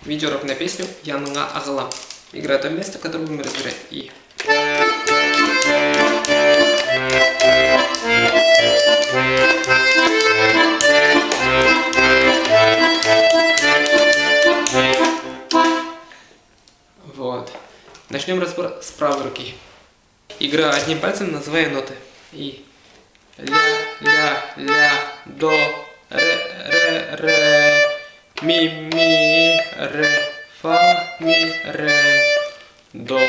Видеоурок на песню «Яныңа ағылам». Игра то место, которое будем разбирать. И. Вот. Начнем разбор с правой руки. Игра одним пальцем, называя ноты. И. Ля, ля, ля, до, ре, ре, ми, ре, фа, ми, ре, до,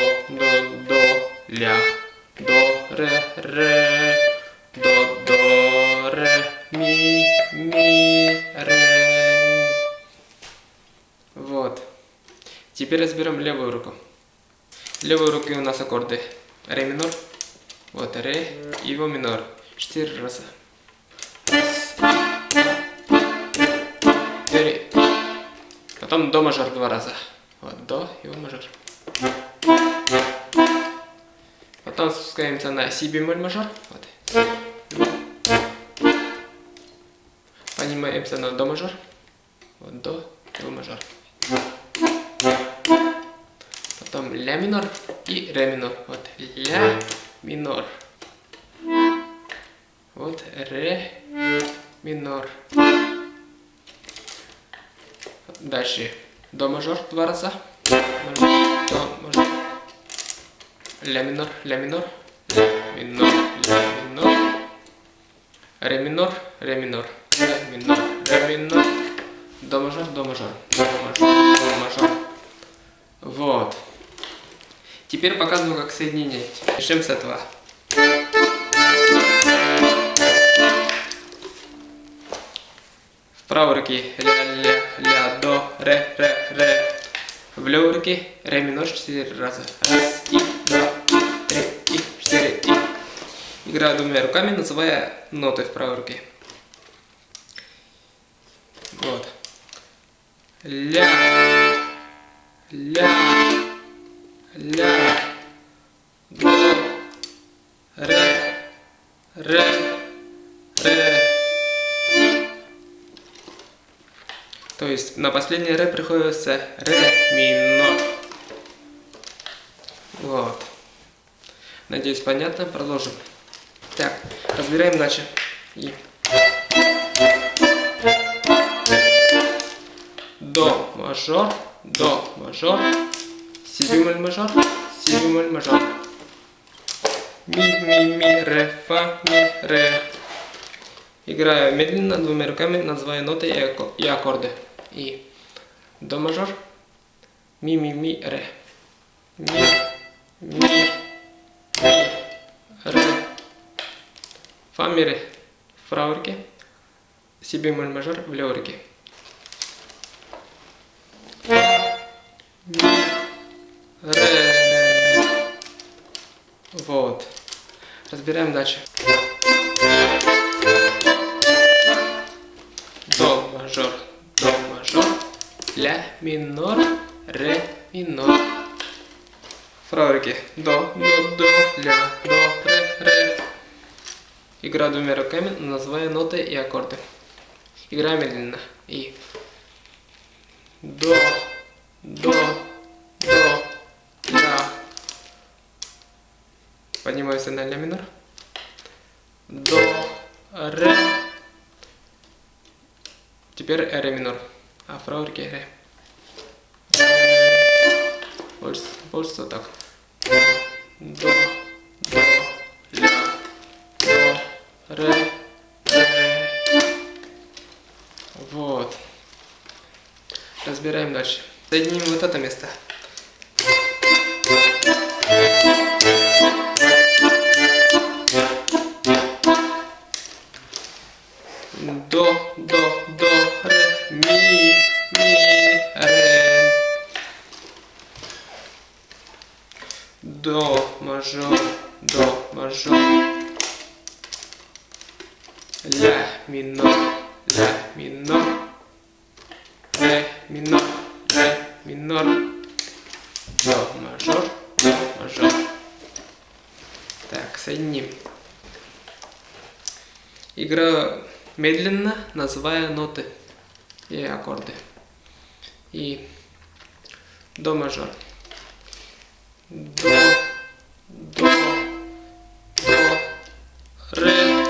ля, до, ре, до, ре, ми, ре. Вот. Теперь разберем левую руку. В левой руке у нас аккорды ре минор, вот ре и его минор. 4 раза. Раз, 4. Потом до мажор 2 раза. Вот до и его мажор. Потом спускаемся на си бемоль мажор. Вот. Поднимаемся на до мажор. Вот до и его мажор. Потом ля минор и ре минор. Вот ля минор. Вот ре минор. Дальше до мажор 2 раза. Мажор, до мажор. Ля минор, ля минор. Ля минор, ля минор. Ре минор, ре минор. Ре минор, ре минор. До мажор, до мажор. До мажор, до мажор. Вот. Теперь показываю, как соединять. Начнем с этого. В правой руке ля, ля, ля, до, ре, ре, ре. В левой руке ре минор 4 раза. Раз, и, 2, и, 3, и, 4, и. Играю двумя руками, называя ноты в правой руке. Вот. Ля, ля, ля, до, ре, ре, ре. То есть на последнее ре приходится ре минор. Вот. Надеюсь, понятно. Продолжим. Так, разбираем дальше. И. До мажор, си бемоль мажор, си бемоль мажор. Ми, ре, фа, ми, ре. Играю медленно двумя руками, называя ноты и аккорды. И до мажор, ми, ре. Ми, ре. Фа, ми, ре. В правой руке. Си бемоль мажор в левой руке. Ми, ре. Вот. Разбираем дальше. До мажор, ля минор, ре минор. В правой руке до, ля, до, ре. Играю двумя руками, называя ноты и аккорды. Играю медленно. И до, ля. Поднимаюсь на ля минор. До, ре. Теперь ре минор. А в правой руке ре. Больше вот так. До, ля, до, ре. Вот. Разбираем дальше. Соединим вот это место. До, ре, ми, ре. До мажор, ля минор, ре минор, до мажор. Так, соединим. Играю медленно, называя ноты и аккорды. И до мажор. До, ре,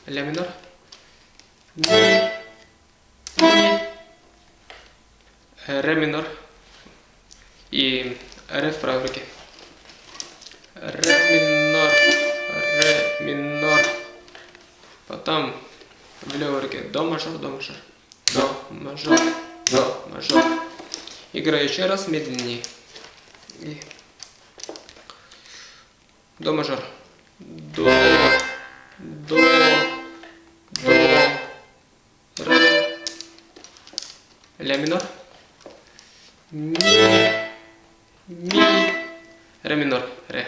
ля минор, ми, ре минор и ре в правой руке. Ре минор. Потом в левой руке до мажор, до мажор, до мажор, до мажор. Играю еще раз медленнее. И до мажор, до, ре, ля минор, ми, ре минор, ре.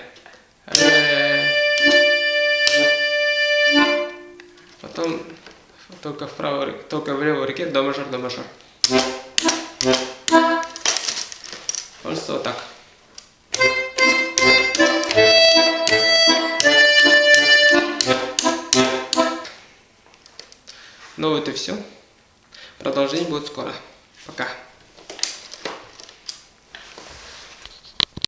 Потом только в левой руке до мажор, до мажор. Просто вот так. Ну вот и все. Продолжение будет скоро. Пока.